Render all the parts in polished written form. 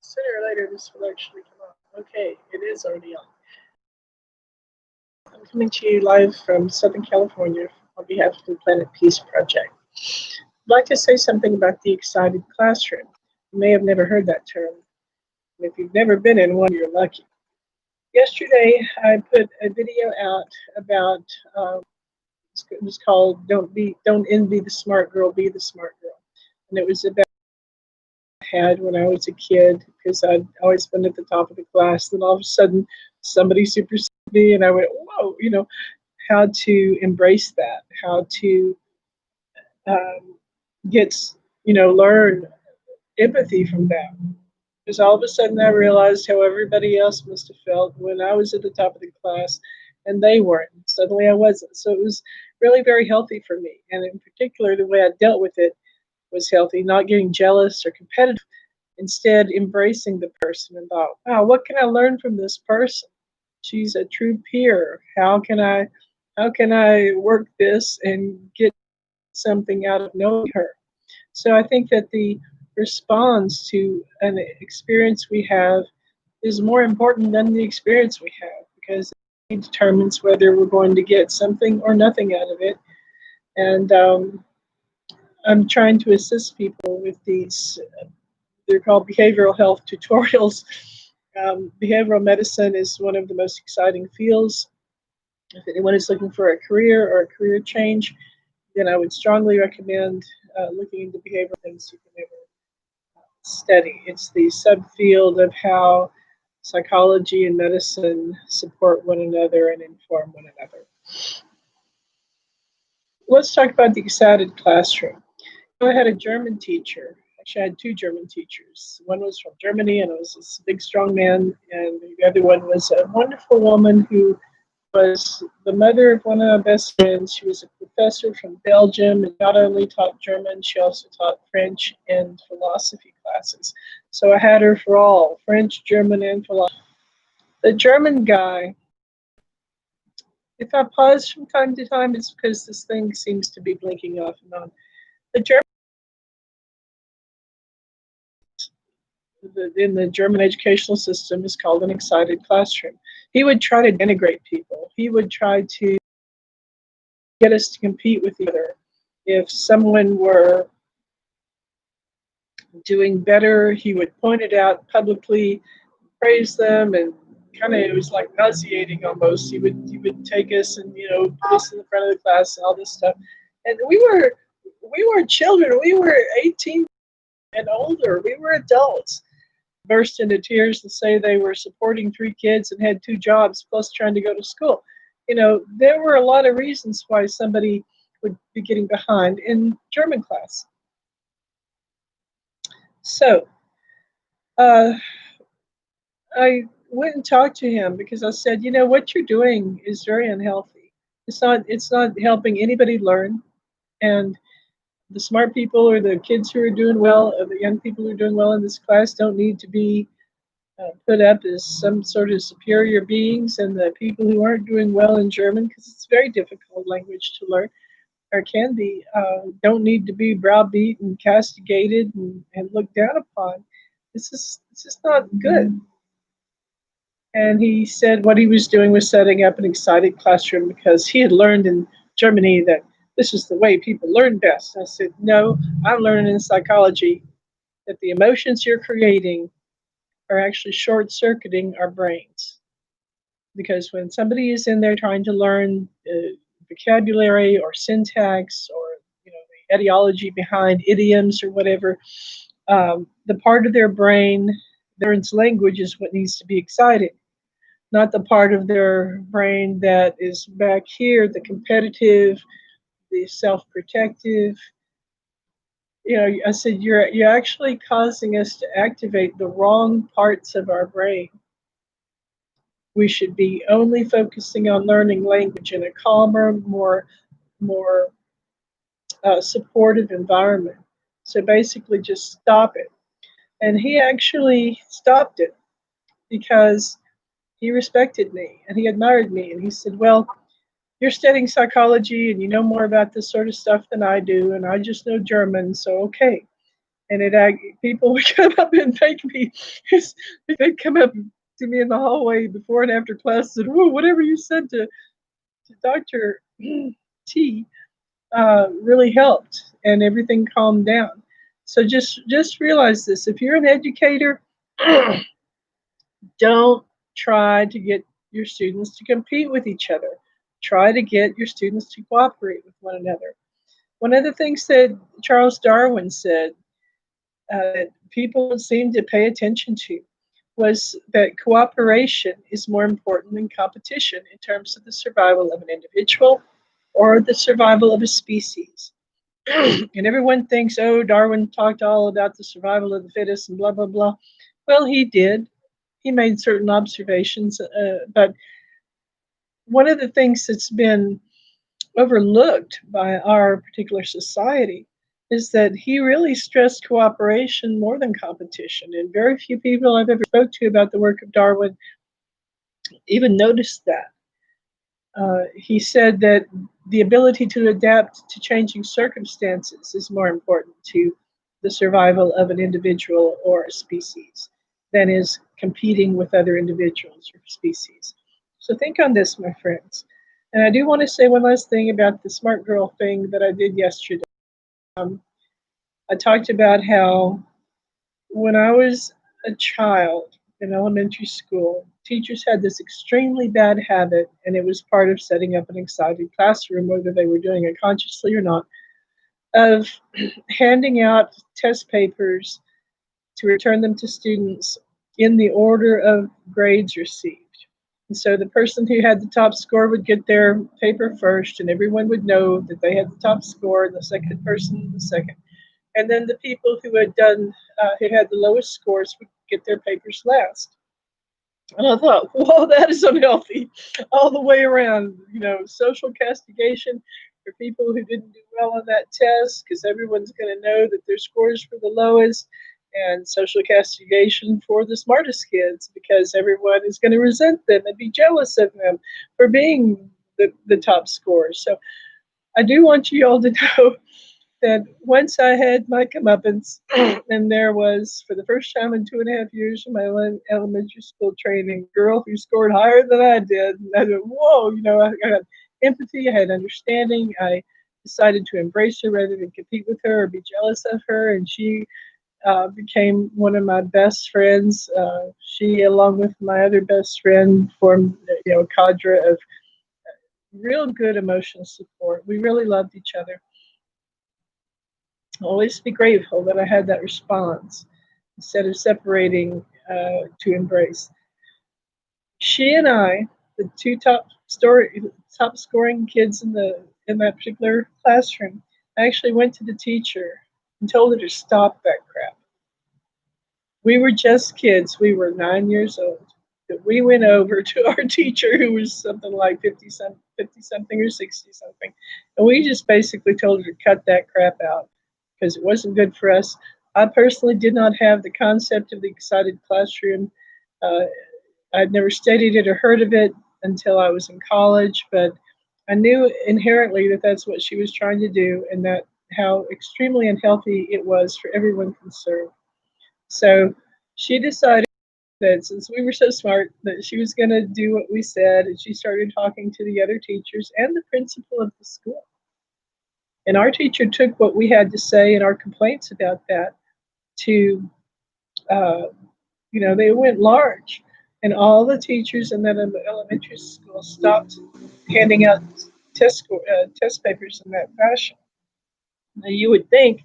Sooner or later, this will actually come on. Okay, it is already on. I'm coming to you live from Southern California on behalf of the Planet Peace Project. I'd like to say something about the excited classroom. You may have never heard that term. And if you've never been in one, you're lucky. Yesterday, I put a video out about it was called "Don't Envy the Smart Girl, Be the Smart Girl," and it was about had when I was a kid because I'd always been at the top of the class. Then all of a sudden, somebody superseded me, and I went, "Whoa!" How to embrace that, how to um, get, learn empathy from that. Because all of a sudden, I realized how everybody else must have felt when I was at the top of the class, and they weren't. Suddenly, I wasn't. So it was really very healthy for me, and in particular, the way I dealt with it was healthy, not getting jealous or competitive. Instead, embracing the person and thought, wow, what can I learn from this person? She's a true peer. How can I work this and get something out of knowing her? So I think that the response to an experience we have is more important than the experience we have because it determines whether we're going to get something or nothing out of it. And I'm trying to assist people with these. They're called behavioral health tutorials. Behavioral medicine is one of the most exciting fields. If anyone is looking for a career or a career change, then I would strongly recommend looking into behavioral things you can ever study. It's the subfield of how psychology and medicine support one another and inform one another. Let's talk about the excited classroom. I had a German teacher. Actually, I had two German teachers. One was from Germany, and it was this big, strong man, and the other one was a wonderful woman who was the mother of one of my best friends. She was a professor from Belgium and not only taught German, she also taught French and philosophy classes. So I had her for all French, German, and philosophy. The German guy, if I pause from time to time, it's because this thing seems to be blinking off and on. The German in the German educational system is called an excited classroom. He would try to denigrate people. He would try to get us to compete with each other. If someone were doing better, he would point it out publicly, praise them, and kind of it was like nauseating almost. He would take us and put us in the front of the class and all this stuff. And we were children. We were 18 and older. We were adults. Burst into tears to say they were supporting three kids and had two jobs plus trying to go to school. There were a lot of reasons why somebody would be getting behind in German class. So I went and talked to him because I said, what you're doing is very unhealthy. It's not helping anybody learn. And the smart people or the kids who are doing well, or the young people who are doing well in this class don't need to be put up as some sort of superior beings, and the people who aren't doing well in German, because it's a very difficult language to learn, or can be, don't need to be browbeat and castigated and looked down upon. This is not good. And he said what he was doing was setting up an excited classroom because he had learned in Germany that this is the way people learn best. I said, no, I'm learning in psychology that the emotions you're creating are actually short-circuiting our brains. Because when somebody is in there trying to learn vocabulary or syntax or the etiology behind idioms or whatever, the part of their brain that learns language is what needs to be excited, not the part of their brain that is back here, the competitive, the self-protective. I said, you're actually causing us to activate the wrong parts of our brain. We should be only focusing on learning language in a calmer, more supportive environment. So basically, just stop it. And he actually stopped it because he respected me and he admired me. And he said, well, you're studying psychology and you know more about this sort of stuff than I do, and I just know German, so okay. And people would come up and thank me. They'd come up to me in the hallway before and after class and, "Ooh, whatever you said to Dr. T really helped," and everything calmed down. So just realize this: if you're an educator, don't try to get your students to compete with each other. Try to get your students to cooperate with one another. One of the things that Charles Darwin said that people seem to pay attention to was that cooperation is more important than competition in terms of the survival of an individual or the survival of a species. And everyone thinks, oh, Darwin talked all about the survival of the fittest and blah, blah, blah. Well, he did. He made certain observations, but one of the things that's been overlooked by our particular society is that he really stressed cooperation more than competition. And very few people I've ever spoke to about the work of Darwin even noticed that. He said that the ability to adapt to changing circumstances is more important to the survival of an individual or a species than is competing with other individuals or species. So think on this, my friends. And I do want to say one last thing about the smart girl thing that I did yesterday. Um, I talked about how when I was a child in elementary school, teachers had this extremely bad habit, and it was part of setting up an excited classroom, whether they were doing it consciously or not, of handing out test papers to return them to students in the order of grades received. And so the person who had the top score would get their paper first, and everyone would know that they had the top score, and the second person the second. And then the people who who had the lowest scores would get their papers last. And I thought, whoa, that is unhealthy all the way around. Social castigation for people who didn't do well on that test because everyone's going to know that their scores were the lowest, and social castigation for the smartest kids because everyone is going to resent them and be jealous of them for being the top scorers. So I do want you all to know that once I had my comeuppance, and there was, for the first time in 2.5 years of my elementary school training, a girl who scored higher than I did. And I went, whoa, I had empathy, I had understanding. I decided to embrace her rather than compete with her or be jealous of her. And she became one of my best friends. She, along with my other best friend, formed a cadre of real good emotional support. We really loved each other. Always be grateful that I had that response instead of separating to embrace. She and I, the two top scoring kids in that particular classroom, I actually went to the teacher and told her to stop that crap. We were just kids. We were 9 years old. But we went over to our teacher, who was something like 50 something or 60 something, and we just basically told her to cut that crap out because it wasn't good for us. I personally did not have the concept of the excited classroom. Uh, I'd never studied it or heard of it until I was in college, but I knew inherently that that's what she was trying to do, and that how extremely unhealthy it was for everyone concerned. So she decided that since we were so smart, that she was going to do what we said, and she started talking to the other teachers and the principal of the school. And our teacher took what we had to say and our complaints about that to, uh, they went large. And all the teachers in that elementary school stopped handing out test papers in that fashion. Now, you would think,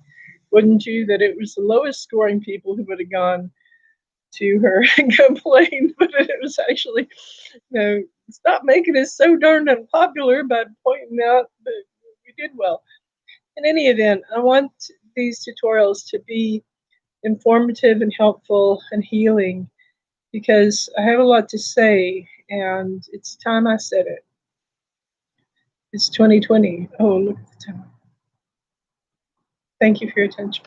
wouldn't you, that it was the lowest scoring people who would have gone to her and complained, but it was actually, stop making us so darn unpopular by pointing out that we did well. In any event, I want these tutorials to be informative and helpful and healing because I have a lot to say, and it's time I said it. It's 2020. Oh, look at the time. Thank you for your attention.